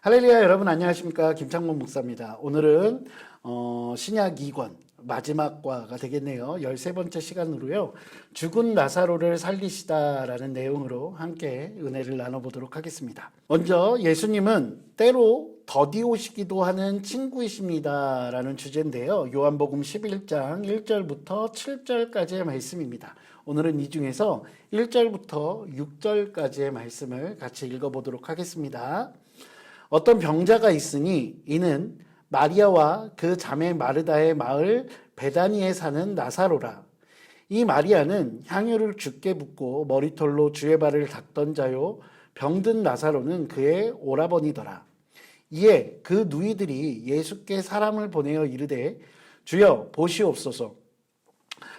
할렐루야, 여러분 안녕하십니까? 김창문 목사입니다. 오늘은 신약 2권 마지막 과가 되겠네요. 13번째 시간으로요. 죽은 나사로를 살리시다라는 내용으로 함께 은혜를 나눠보도록 하겠습니다. 먼저 예수님은 때로 더디오시기도 하는 친구이십니다 라는 주제인데요. 요한복음 11장 1절부터 7절까지의 말씀입니다. 오늘은 이 중에서 1절부터 6절까지의 말씀을 같이 읽어보도록 하겠습니다. 어떤 병자가 있으니 이는 마리아와 그 자매 마르다의 마을 베다니에 사는 나사로라. 이 마리아는 향유를 주께 붓고 머리털로 주의 발을 닦던 자요, 병든 나사로는 그의 오라버니더라. 이에 그 누이들이 예수께 사람을 보내어 이르되 주여 보시옵소서,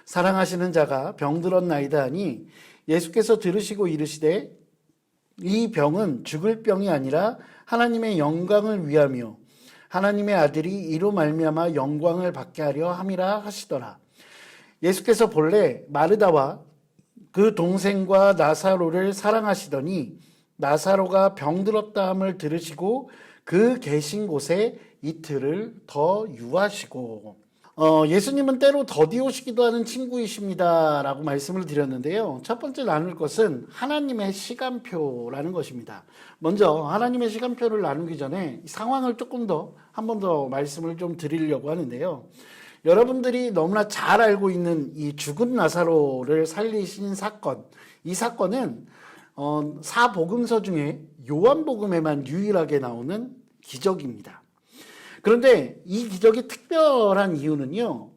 사랑하시는 자가 병들었나이다 하니 예수께서 들으시고 이르시되 이 병은 죽을 병이 아니라 하나님의 영광을 위하며 하나님의 아들이 이로 말미암아 영광을 받게 하려 함이라 하시더라. 예수께서 본래 마르다와 그 동생과 나사로를 사랑하시더니 나사로가 병들었다 함을 들으시고 그 계신 곳에 이틀을 더 유하시고. 예수님은 때로 더디오시기도 하는 친구이십니다 라고 말씀을 드렸는데요. 첫 번째 나눌 것은 하나님의 시간표라는 것입니다. 먼저 하나님의 시간표를 나누기 전에 상황을 조금 더 한 번 더 말씀을 좀 드리려고 하는데요. 여러분들이 너무나 잘 알고 있는 이 죽은 나사로를 살리신 사건, 이 사건은 사복음서 중에 요한복음에만 유일하게 나오는 기적입니다. 그런데 이 기적이 특별한 이유는요,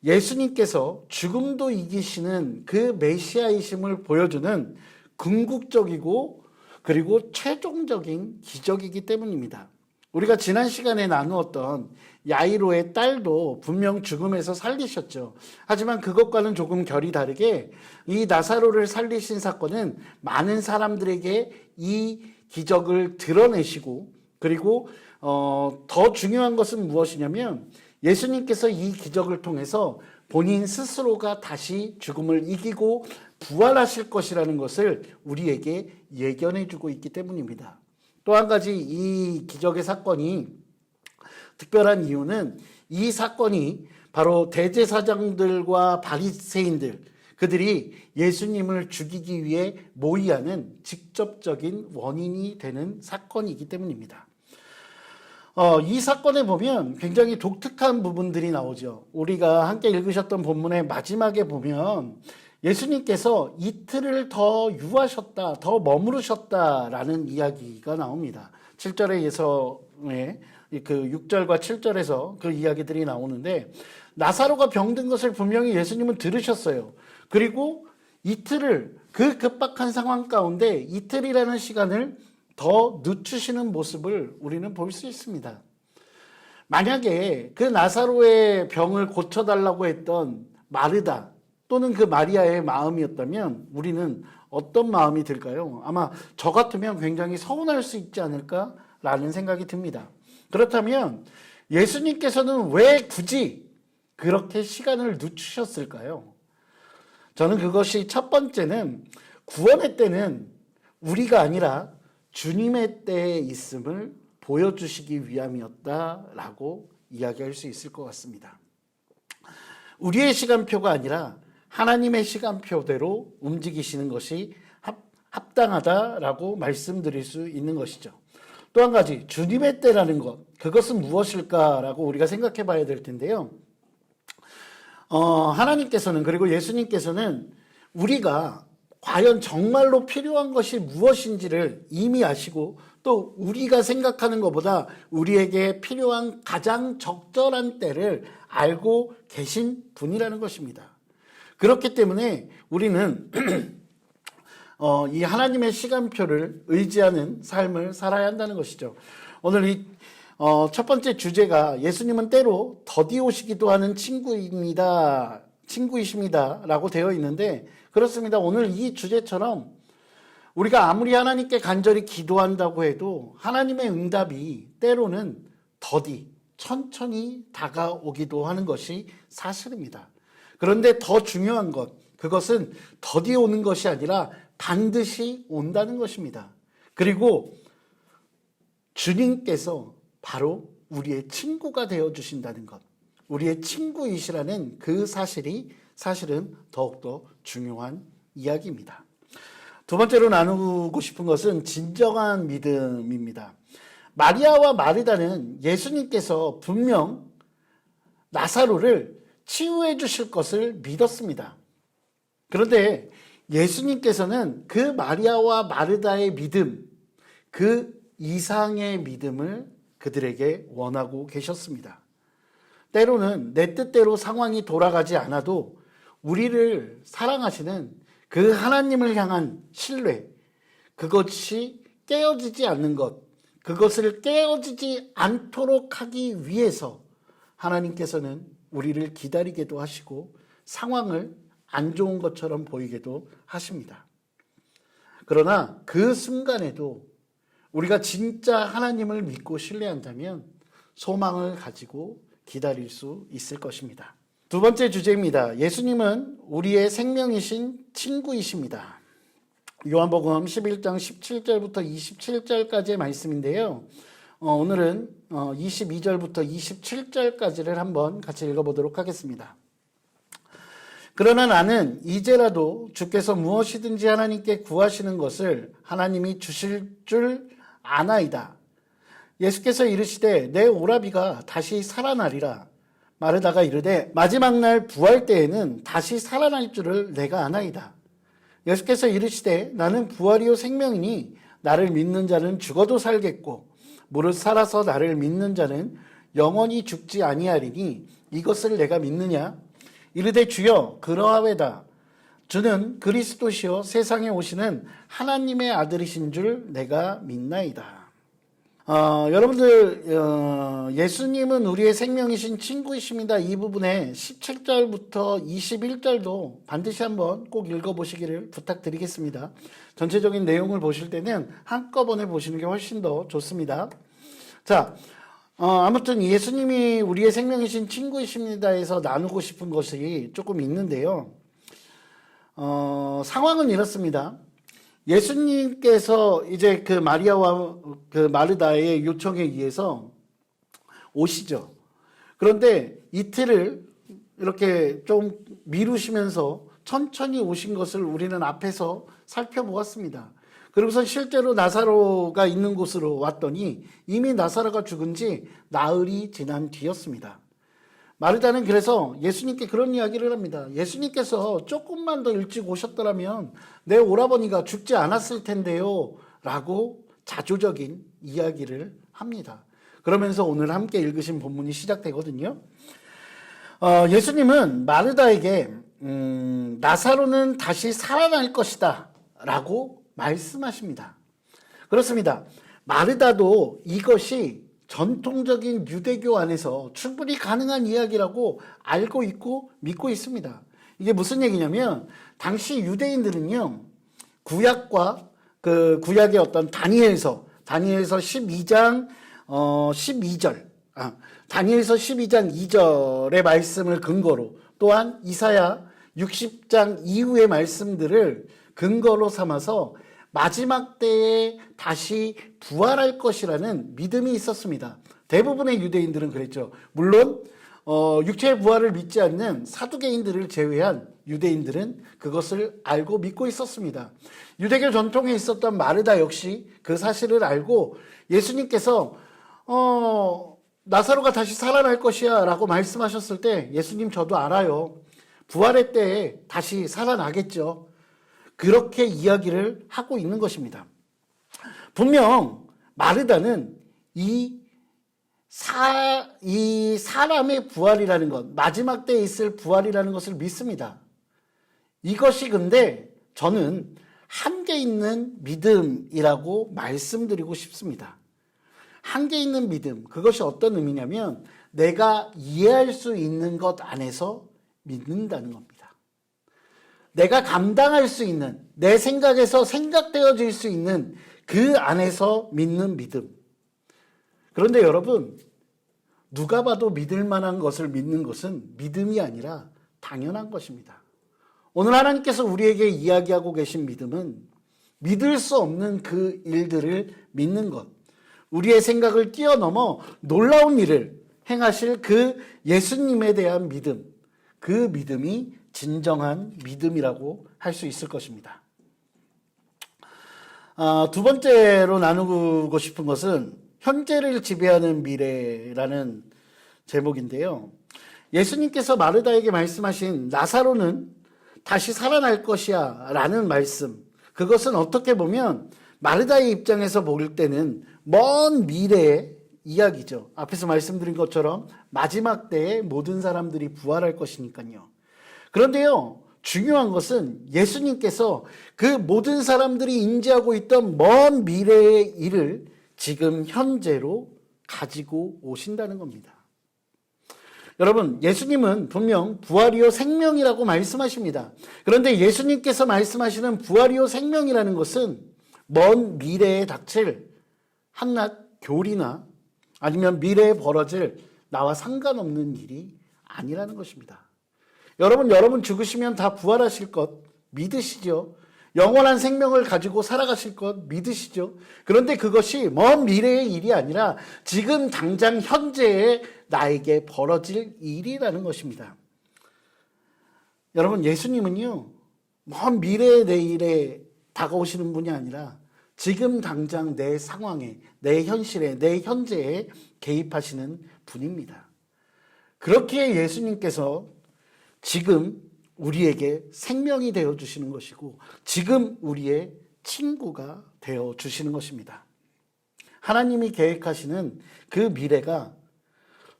예수님께서 죽음도 이기시는 그 메시아이심을 보여주는 궁극적이고 그리고 최종적인 기적이기 때문입니다. 우리가 지난 시간에 나누었던 야이로의 딸도 분명 죽음에서 살리셨죠. 하지만 그것과는 조금 결이 다르게 이 나사로를 살리신 사건은 많은 사람들에게 이 기적을 드러내시고, 그리고 더 중요한 것은 무엇이냐면 예수님께서 이 기적을 통해서 본인 스스로가 다시 죽음을 이기고 부활하실 것이라는 것을 우리에게 예견해 주고 있기 때문입니다. 또 한 가지 이 기적의 사건이 특별한 이유는 이 사건이 바로 대제사장들과 바리새인들, 그들이 예수님을 죽이기 위해 모의하는 직접적인 원인이 되는 사건이기 때문입니다. 이 사건에 보면 굉장히 독특한 부분들이 나오죠. 우리가 함께 읽으셨던 본문의 마지막에 보면 예수님께서 이틀을 더 유하셨다, 더 머무르셨다라는 이야기가 나옵니다. 7절에서 그 6절과 7절에서 그 이야기들이 나오는데, 나사로가 병든 것을 분명히 예수님은 들으셨어요. 그리고 이틀을, 그 급박한 상황 가운데 이틀이라는 시간을 더 늦추시는 모습을 우리는 볼 수 있습니다. 만약에 그 나사로의 병을 고쳐달라고 했던 마르다 또는 그 마리아의 마음이었다면 우리는 어떤 마음이 들까요? 아마 저 같으면 굉장히 서운할 수 있지 않을까라는 생각이 듭니다. 그렇다면 예수님께서는 왜 굳이 그렇게 시간을 늦추셨을까요? 저는 그것이 첫 번째는 구원의 때는 우리가 아니라 주님의 때에 있음을 보여주시기 위함이었다라고 이야기할 수 있을 것 같습니다. 우리의 시간표가 아니라 하나님의 시간표대로 움직이시는 것이 합당하다라고 말씀드릴 수 있는 것이죠. 또 한 가지, 주님의 때라는 것, 그것은 무엇일까라고 우리가 생각해 봐야 될 텐데요. 하나님께서는, 그리고 예수님께서는 우리가 과연 정말로 필요한 것이 무엇인지를 이미 아시고, 또 우리가 생각하는 것보다 우리에게 필요한 가장 적절한 때를 알고 계신 분이라는 것입니다. 그렇기 때문에 우리는 이 하나님의 시간표를 의지하는 삶을 살아야 한다는 것이죠. 오늘 이 첫 번째 주제가 예수님은 때로 더디오시기도 하는 친구이십니다 라고 되어 있는데, 그렇습니다. 오늘 이 주제처럼 우리가 아무리 하나님께 간절히 기도한다고 해도 하나님의 응답이 때로는 천천히 다가오기도 하는 것이 사실입니다. 그런데 더 중요한 것, 그것은 더디 오는 것이 아니라 반드시 온다는 것입니다. 그리고 주님께서 바로 우리의 친구가 되어 주신다는 것, 우리의 친구이시라는 그 사실이 사실은 더욱더 중요한 이야기입니다. 두 번째로 나누고 싶은 것은 진정한 믿음입니다. 마리아와 마르다는 예수님께서 분명 나사로를 치유해 주실 것을 믿었습니다. 그런데 예수님께서는 그 마리아와 마르다의 믿음, 그 이상의 믿음을 그들에게 원하고 계셨습니다. 때로는 내 뜻대로 상황이 돌아가지 않아도 우리를 사랑하시는 그 하나님을 향한 신뢰, 그것이 깨어지지 않는 것, 그것을 깨어지지 않도록 하기 위해서 하나님께서는 우리를 기다리게도 하시고 상황을 안 좋은 것처럼 보이게도 하십니다. 그러나 그 순간에도 우리가 진짜 하나님을 믿고 신뢰한다면 소망을 가지고 기다릴 수 있을 것입니다. 두 번째 주제입니다. 예수님은 우리의 생명이신 친구이십니다. 요한복음 11장 17절부터 27절까지의 말씀인데요. 오늘은 22절부터 27절까지를 한번 같이 읽어보도록 하겠습니다. 그러나 나는 이제라도 주께서 무엇이든지 하나님께 구하시는 것을 하나님이 주실 줄 아나이다. 예수께서 이르시되 내 오라비가 다시 살아나리라. 마르다가 이르되 마지막 날 부활 때에는 다시 살아날 줄을 내가 아나이다. 예수께서 이르시되 나는 부활이요 생명이니 나를 믿는 자는 죽어도 살겠고 무릇 살아서 나를 믿는 자는 영원히 죽지 아니하리니 이것을 내가 믿느냐? 이르되 주여 그러하외다. 주는 그리스도시요 세상에 오시는 하나님의 아들이신 줄 내가 믿나이다. 여러분들 예수님은 우리의 생명이신 친구이십니다. 이 부분에 17절부터 21절도 반드시 한번 꼭 읽어보시기를 부탁드리겠습니다. 전체적인 내용을 보실 때는 한꺼번에 보시는 게 훨씬 더 좋습니다. 자, 아무튼 예수님이 우리의 생명이신 친구이십니다 해서 나누고 싶은 것이 조금 있는데요. 상황은 이렇습니다. 예수님께서 이제 그 마리아와 그 마르다의 요청에 의해서 오시죠. 그런데 이틀을 이렇게 좀 미루시면서 천천히 오신 것을 우리는 앞에서 살펴보았습니다. 그리고서 실제로 나사로가 있는 곳으로 왔더니 이미 나사로가 죽은 지 나흘이 지난 뒤였습니다. 마르다는 그래서 예수님께 그런 이야기를 합니다. 예수님께서 조금만 더 일찍 오셨더라면 내 오라버니가 죽지 않았을 텐데요 라고 자조적인 이야기를 합니다. 그러면서 오늘 함께 읽으신 본문이 시작되거든요. 예수님은 마르다에게 나사로는 다시 살아날 것이다 라고 말씀하십니다. 그렇습니다. 마르다도 이것이 전통적인 유대교 안에서 충분히 가능한 이야기라고 알고 있고 믿고 있습니다. 이게 무슨 얘기냐면 당시 유대인들은요 구약과 그 구약의 어떤 다니엘서 12장 12절 다니엘서 12장 2절의 말씀을 근거로 또한 이사야 60장 이후의 말씀들을 근거로 삼아서 마지막 때에 다시 부활할 것이라는 믿음이 있었습니다. 대부분의 유대인들은 그랬죠. 물론 육체의 부활을 믿지 않는 사두개인들을 제외한 유대인들은 그것을 알고 믿고 있었습니다. 유대교 전통에 있었던 마르다 역시 그 사실을 알고 예수님께서 나사로가 다시 살아날 것이야 라고 말씀하셨을 때 예수님 저도 알아요. 부활의 때에 다시 살아나겠죠. 그렇게 이야기를 하고 있는 것입니다. 분명 마르다는 이 사람의 부활이라는 것, 마지막 때에 있을 부활이라는 것을 믿습니다. 이것이 근데 저는 한계 있는 믿음이라고 말씀드리고 싶습니다. 한계 있는 믿음, 그것이 어떤 의미냐면 내가 이해할 수 있는 것 안에서 믿는다는 겁니다. 내가 감당할 수 있는, 내 생각에서 생각되어질 수 있는 그 안에서 믿는 믿음. 그런데 여러분, 누가 봐도 믿을 만한 것을 믿는 것은 믿음이 아니라 당연한 것입니다. 오늘 하나님께서 우리에게 이야기하고 계신 믿음은 믿을 수 없는 그 일들을 믿는 것. 우리의 생각을 뛰어넘어 놀라운 일을 행하실 그 예수님에 대한 믿음, 그 믿음이 진정한 믿음이라고 할 수 있을 것입니다. 두 번째로 나누고 싶은 것은 현재를 지배하는 미래라는 제목인데요. 예수님께서 마르다에게 말씀하신 나사로는 다시 살아날 것이야 라는 말씀, 그것은 어떻게 보면 마르다의 입장에서 볼 때는 먼 미래의 이야기죠. 앞에서 말씀드린 것처럼 마지막 때에 모든 사람들이 부활할 것이니까요. 그런데요, 중요한 것은 예수님께서 그 모든 사람들이 인지하고 있던 먼 미래의 일을 지금 현재로 가지고 오신다는 겁니다. 여러분, 예수님은 분명 부활이요 생명이라고 말씀하십니다. 그런데 예수님께서 말씀하시는 부활이요 생명이라는 것은 먼 미래에 닥칠 한낱 교리나 아니면 미래에 벌어질 나와 상관없는 일이 아니라는 것입니다. 여러분 죽으시면 다 부활하실 것 믿으시죠? 영원한 생명을 가지고 살아가실 것 믿으시죠? 그런데 그것이 먼 미래의 일이 아니라 지금 당장 현재의 나에게 벌어질 일이라는 것입니다. 여러분, 예수님은요, 먼 미래의 내일에 다가오시는 분이 아니라 지금 당장 내 상황에, 내 현실에, 내 현재에 개입하시는 분입니다. 그렇기에 예수님께서 지금 우리에게 생명이 되어주시는 것이고 지금 우리의 친구가 되어주시는 것입니다. 하나님이 계획하시는 그 미래가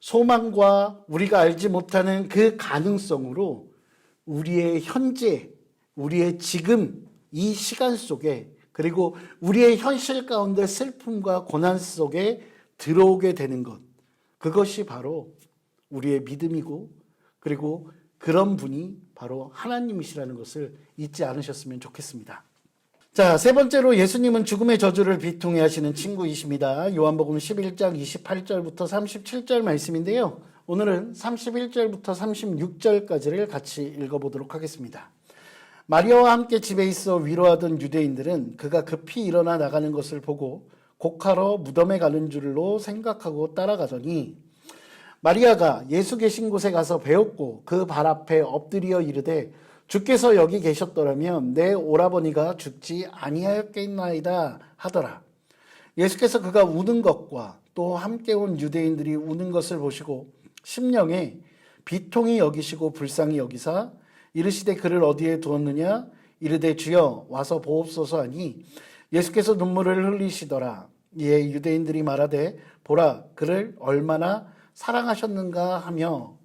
소망과 우리가 알지 못하는 그 가능성으로 우리의 현재, 우리의 지금 이 시간 속에 그리고 우리의 현실 가운데 슬픔과 고난 속에 들어오게 되는 것, 그것이 바로 우리의 믿음이고 그리고 그런 분이 바로 하나님이시라는 것을 잊지 않으셨으면 좋겠습니다. 자, 세 번째로 예수님은 죽음의 저주를 비통해 하시는 친구이십니다. 요한복음 11장 28절부터 37절 말씀인데요. 오늘은 31절부터 36절까지를 같이 읽어보도록 하겠습니다. 마리아와 함께 집에 있어 위로하던 유대인들은 그가 급히 일어나 나가는 것을 보고 곡하러 무덤에 가는 줄로 생각하고 따라가더니 마리아가 예수 계신 곳에 가서 배웠고 그 발 앞에 엎드려 이르되 주께서 여기 계셨더라면 내 오라버니가 죽지 아니하였겠나이다 하더라. 예수께서 그가 우는 것과 또 함께 온 유대인들이 우는 것을 보시고 심령에 비통히 여기시고 불쌍히 여기사 이르시되 그를 어디에 두었느냐 이르되 주여 와서 보옵소서 하니 예수께서 눈물을 흘리시더라. 이에 유대인들이 말하되 보라 그를 얼마나 사랑하셨는가 하며,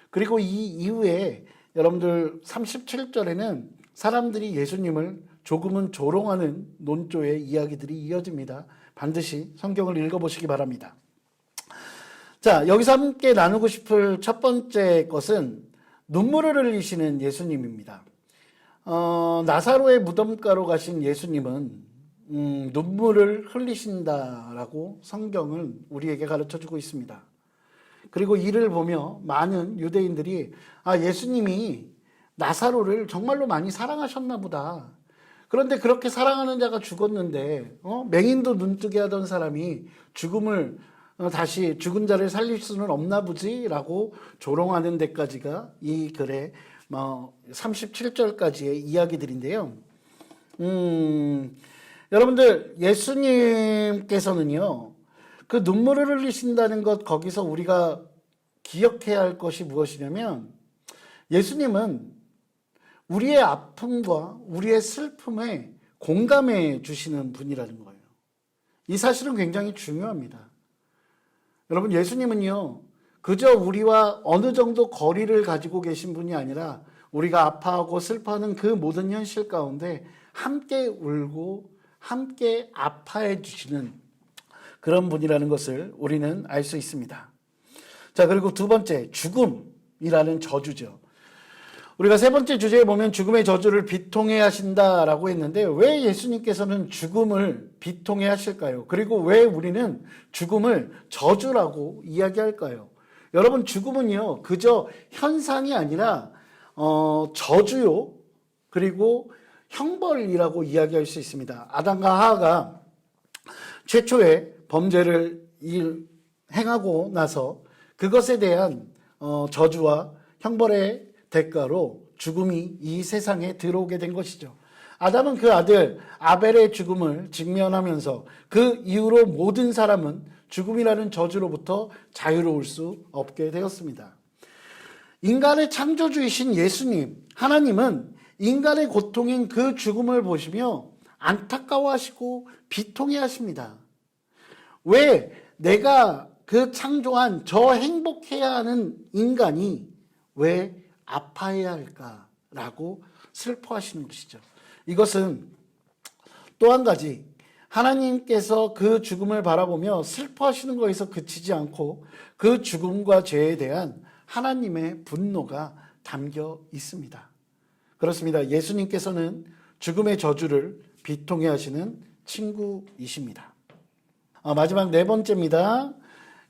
그리고 이 이후에 여러분들 37절에는 사람들이 예수님을 조금은 조롱하는 논조의 이야기들이 이어집니다. 반드시 성경을 읽어보시기 바랍니다. 자, 여기서 함께 나누고 싶을 첫 번째 것은 눈물을 흘리시는 예수님입니다. 나사로의 무덤가로 가신 예수님은 눈물을 흘리신다라고 성경은 우리에게 가르쳐주고 있습니다. 그리고 이를 보며 많은 유대인들이 예수님이 나사로를 정말로 많이 사랑하셨나 보다. 그런데 그렇게 사랑하는 자가 죽었는데 맹인도 눈뜨게 하던 사람이 죽음을 다시 죽은 자를 살릴 수는 없나 보지 라고 조롱하는 데까지가 이 글의 37절까지의 이야기들인데요. 여러분들 예수님께서는요 그 눈물을 흘리신다는 것, 거기서 우리가 기억해야 할 것이 무엇이냐면 예수님은 우리의 아픔과 우리의 슬픔에 공감해 주시는 분이라는 거예요. 이 사실은 굉장히 중요합니다. 여러분, 예수님은요 그저 우리와 어느 정도 거리를 가지고 계신 분이 아니라 우리가 아파하고 슬퍼하는 그 모든 현실 가운데 함께 울고 함께 아파해 주시는 그런 분이라는 것을 우리는 알 수 있습니다. 자, 그리고 두 번째, 죽음이라는 저주죠. 우리가 세 번째 주제에 보면 죽음의 저주를 비통해 하신다라고 했는데 왜 예수님께서는 죽음을 비통해 하실까요? 그리고 왜 우리는 죽음을 저주라고 이야기할까요? 여러분, 죽음은요 그저 현상이 아니라 저주요 그리고 형벌이라고 이야기할 수 있습니다. 아담과 하와가 최초에 범죄를 행하고 나서 그것에 대한 저주와 형벌의 대가로 죽음이 이 세상에 들어오게 된 것이죠. 아담은 그 아들 아벨의 죽음을 직면하면서 그 이후로 모든 사람은 죽음이라는 저주로부터 자유로울 수 없게 되었습니다. 인간의 창조주이신 예수님, 하나님은 인간의 고통인 그 죽음을 보시며 안타까워하시고 비통해 하십니다. 왜 내가 그 창조한 저 행복해야 하는 인간이 왜 아파해야 할까라고 슬퍼하시는 것이죠. 이것은 또 한 가지 하나님께서 그 죽음을 바라보며 슬퍼하시는 것에서 그치지 않고 그 죽음과 죄에 대한 하나님의 분노가 담겨 있습니다. 그렇습니다. 예수님께서는 죽음의 저주를 비통해 하시는 친구이십니다. 마지막 네 번째입니다.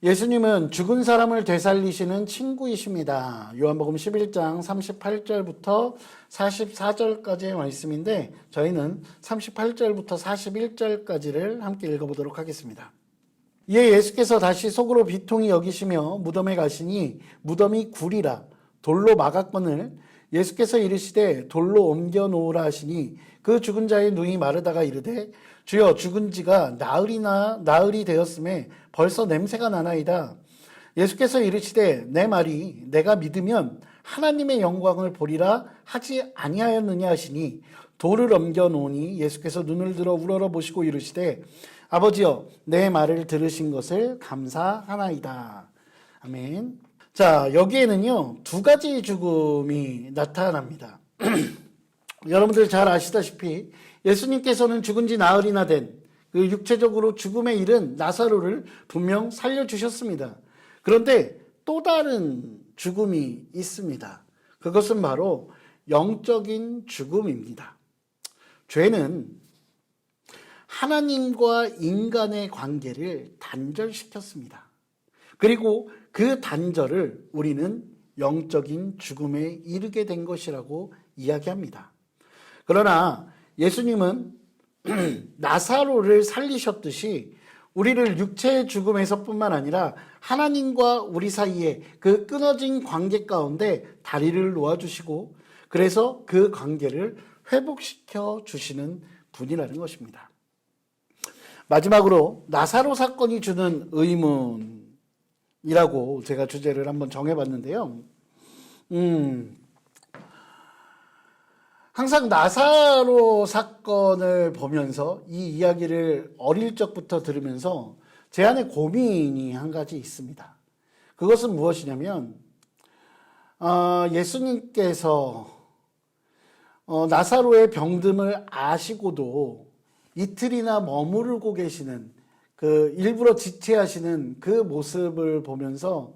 예수님은 죽은 사람을 되살리시는 친구이십니다. 요한복음 11장 38절부터 44절까지의 말씀인데 저희는 38절부터 41절까지를 함께 읽어보도록 하겠습니다. 이에 예수께서 다시 속으로 비통히 여기시며 무덤에 가시니 무덤이 굴이라 돌로 막았거늘 예수께서 이르시되 돌로 옮겨 놓으라 하시니 그 죽은 자의 눈이 마르다가 이르되 주여 죽은 지가 나흘이 되었음에 벌써 냄새가 나나이다. 예수께서 이르시되 내 말이 내가 믿으면 하나님의 영광을 보리라 하지 아니하였느냐 하시니 돌을 옮겨 놓으니 예수께서 눈을 들어 우러러 보시고 이르시되 아버지여 내 말을 들으신 것을 감사하나이다. 아멘. 자, 여기에는요 두 가지 죽음이 나타납니다. 여러분들 잘 아시다시피 예수님께서는 죽은 지 나흘이나 된 그 육체적으로 죽음에 이른 나사로를 분명 살려주셨습니다. 그런데 또 다른 죽음이 있습니다. 그것은 바로 영적인 죽음입니다. 죄는 하나님과 인간의 관계를 단절시켰습니다. 그리고 그 단절을 우리는 영적인 죽음에 이르게 된 것이라고 이야기합니다. 그러나 예수님은 나사로를 살리셨듯이 우리를 육체의 죽음에서뿐만 아니라 하나님과 우리 사이에 그 끊어진 관계 가운데 다리를 놓아주시고 그래서 그 관계를 회복시켜 주시는 분이라는 것입니다. 마지막으로 나사로 사건이 주는 의문이라고 제가 주제를 한번 정해봤는데요. 항상 나사로 사건을 보면서 이 이야기를 어릴 적부터 들으면서 제 안에 고민이 한 가지 있습니다. 그것은 무엇이냐면 예수님께서 나사로의 병듦을 아시고도 이틀이나 머무르고 계시는 그 일부러 지체하시는 그 모습을 보면서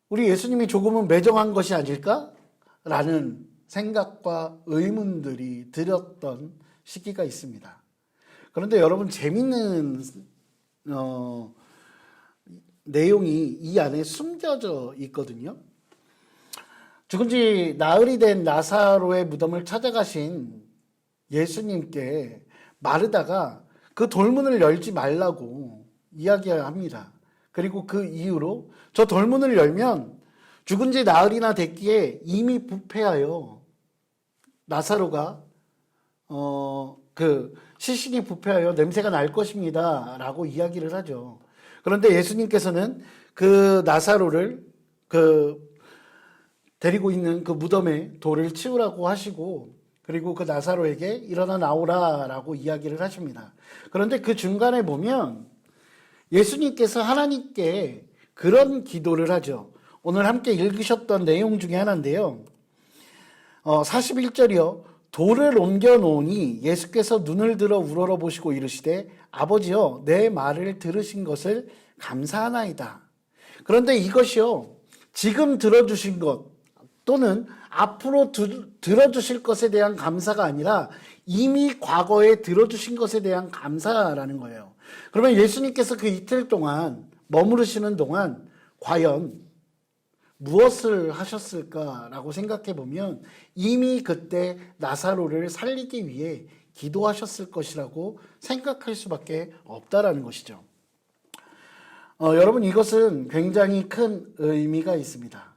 우리 예수님이 조금은 매정한 것이 아닐까라는 생각과 의문들이 들었던 시기가 있습니다. 그런데 여러분 재밌는 내용이 이 안에 숨겨져 있거든요. 죽은 지 나흘이 된 나사로의 무덤을 찾아가신 예수님께 마르다가 그 돌문을 열지 말라고 이야기합니다. 그리고 그 이후로 저 돌문을 열면 죽은 지 나흘이나 됐기에 이미 부패하여 나사로가 그 시신이 부패하여 냄새가 날 것입니다 라고 이야기를 하죠. 그런데 예수님께서는 그 나사로를 데리고 있는 그 무덤에 돌을 치우라고 하시고 그리고 그 나사로에게 일어나 나오라 라고 이야기를 하십니다. 그런데 그 중간에 보면 예수님께서 하나님께 그런 기도를 하죠. 오늘 함께 읽으셨던 내용 중에 하나인데요. 41절이요. 돌을 옮겨 놓으니 예수께서 눈을 들어 우러러 보시고 이르시되 아버지여 내 말을 들으신 것을 감사하나이다. 그런데 이것이요. 지금 들어주신 것 또는 앞으로 들어주실 것에 대한 감사가 아니라 이미 과거에 들어주신 것에 대한 감사라는 거예요. 그러면 예수님께서 그 이틀 동안 머무르시는 동안 과연 무엇을 하셨을까라고 생각해 보면 이미 그때 나사로를 살리기 위해 기도하셨을 것이라고 생각할 수밖에 없다라는 것이죠. 여러분 이것은 굉장히 큰 의미가 있습니다.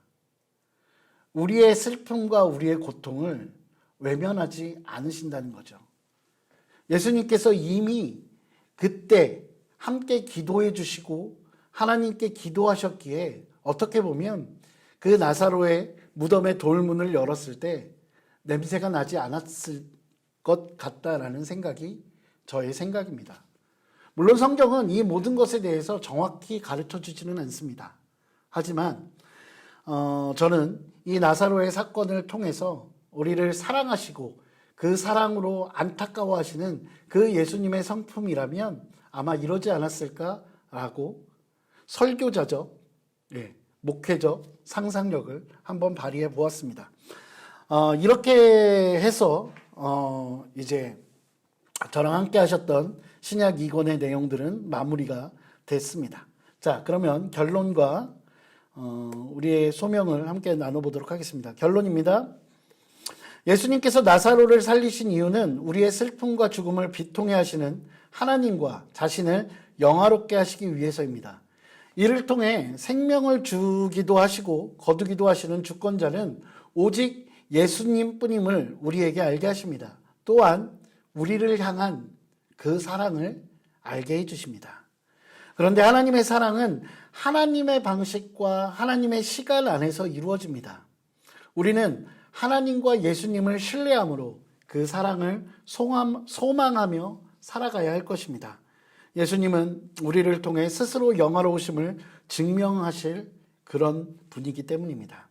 우리의 슬픔과 우리의 고통을 외면하지 않으신다는 거죠. 예수님께서 이미 그때 함께 기도해 주시고 하나님께 기도하셨기에 어떻게 보면 그 나사로의 무덤의 돌문을 열었을 때 냄새가 나지 않았을 것 같다라는 생각이 저의 생각입니다. 물론 성경은 이 모든 것에 대해서 정확히 가르쳐 주지는 않습니다. 하지만 저는 이 나사로의 사건을 통해서 우리를 사랑하시고 그 사랑으로 안타까워하시는 그 예수님의 성품이라면 아마 이러지 않았을까라고 설교자적, 목회적 상상력을 한번 발휘해 보았습니다. 이렇게 해서 이제 저랑 함께 하셨던 신약 2권의 내용들은 마무리가 됐습니다. 자, 그러면 결론과 우리의 소명을 함께 나눠보도록 하겠습니다. 결론입니다. 예수님께서 나사로를 살리신 이유는 우리의 슬픔과 죽음을 비통해 하시는 하나님과 자신을 영화롭게 하시기 위해서입니다. 이를 통해 생명을 주기도 하시고 거두기도 하시는 주권자는 오직 예수님뿐임을 우리에게 알게 하십니다. 또한 우리를 향한 그 사랑을 알게 해주십니다. 그런데 하나님의 사랑은 하나님의 방식과 하나님의 시간 안에서 이루어집니다. 우리는 하나님과 예수님을 신뢰함으로 그 사랑을 소망하며 살아가야 할 것입니다. 예수님은 우리를 통해 스스로 영화로우심을 증명하실 그런 분이기 때문입니다.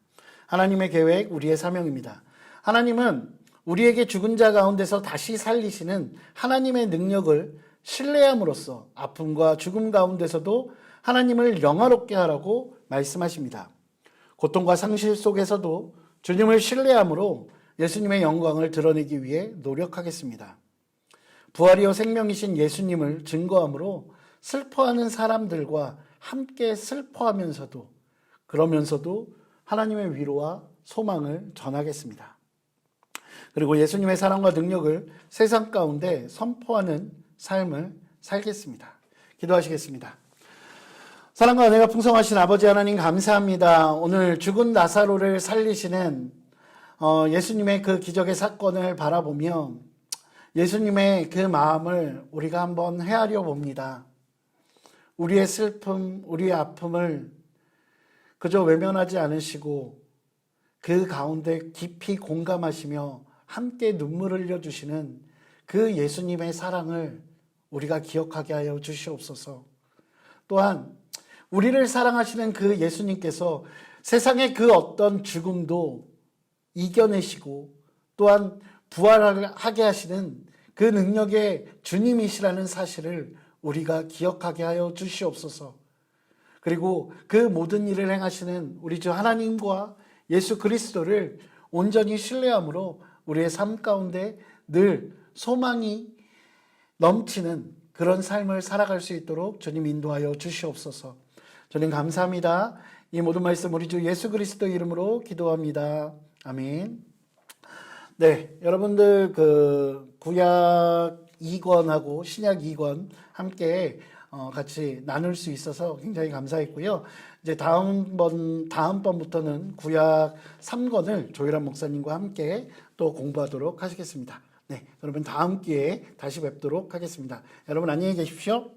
하나님의 계획, 우리의 사명입니다. 하나님은 우리에게 죽은 자 가운데서 다시 살리시는 하나님의 능력을 신뢰함으로써 아픔과 죽음 가운데서도 하나님을 영화롭게 하라고 말씀하십니다. 고통과 상실 속에서도 주님을 신뢰함으로 예수님의 영광을 드러내기 위해 노력하겠습니다. 부활이요 생명이신 예수님을 증거함으로 슬퍼하는 사람들과 함께 슬퍼하면서도 그러면서도 하나님의 위로와 소망을 전하겠습니다. 그리고 예수님의 사랑과 능력을 세상 가운데 선포하는 삶을 살겠습니다. 기도하시겠습니다. 사랑과 은혜가 풍성하신 아버지 하나님 감사합니다. 오늘 죽은 나사로를 살리시는 예수님의 그 기적의 사건을 바라보며 예수님의 그 마음을 우리가 한번 헤아려 봅니다. 우리의 슬픔, 우리의 아픔을 그저 외면하지 않으시고 그 가운데 깊이 공감하시며 함께 눈물을 흘려주시는 그 예수님의 사랑을 우리가 기억하게 하여 주시옵소서. 또한 우리를 사랑하시는 그 예수님께서 세상의 그 어떤 죽음도 이겨내시고 또한 부활하게 하시는 그 능력의 주님이시라는 사실을 우리가 기억하게 하여 주시옵소서. 그리고 그 모든 일을 행하시는 우리 주 하나님과 예수 그리스도를 온전히 신뢰함으로 우리의 삶 가운데 늘 소망이 넘치는 그런 삶을 살아갈 수 있도록 주님 인도하여 주시옵소서. 주님 감사합니다. 이 모든 말씀 우리 주 예수 그리스도 이름으로 기도합니다. 아멘. 네, 여러분들 그 구약 2권하고 신약 2권 함께 같이 나눌 수 있어서 굉장히 감사했고요. 이제 다음번부터는 구약 3권을 조일한 목사님과 함께 또 공부하도록 하시겠습니다. 네, 여러분 다음 기회에 다시 뵙도록 하겠습니다. 여러분 안녕히 계십시오.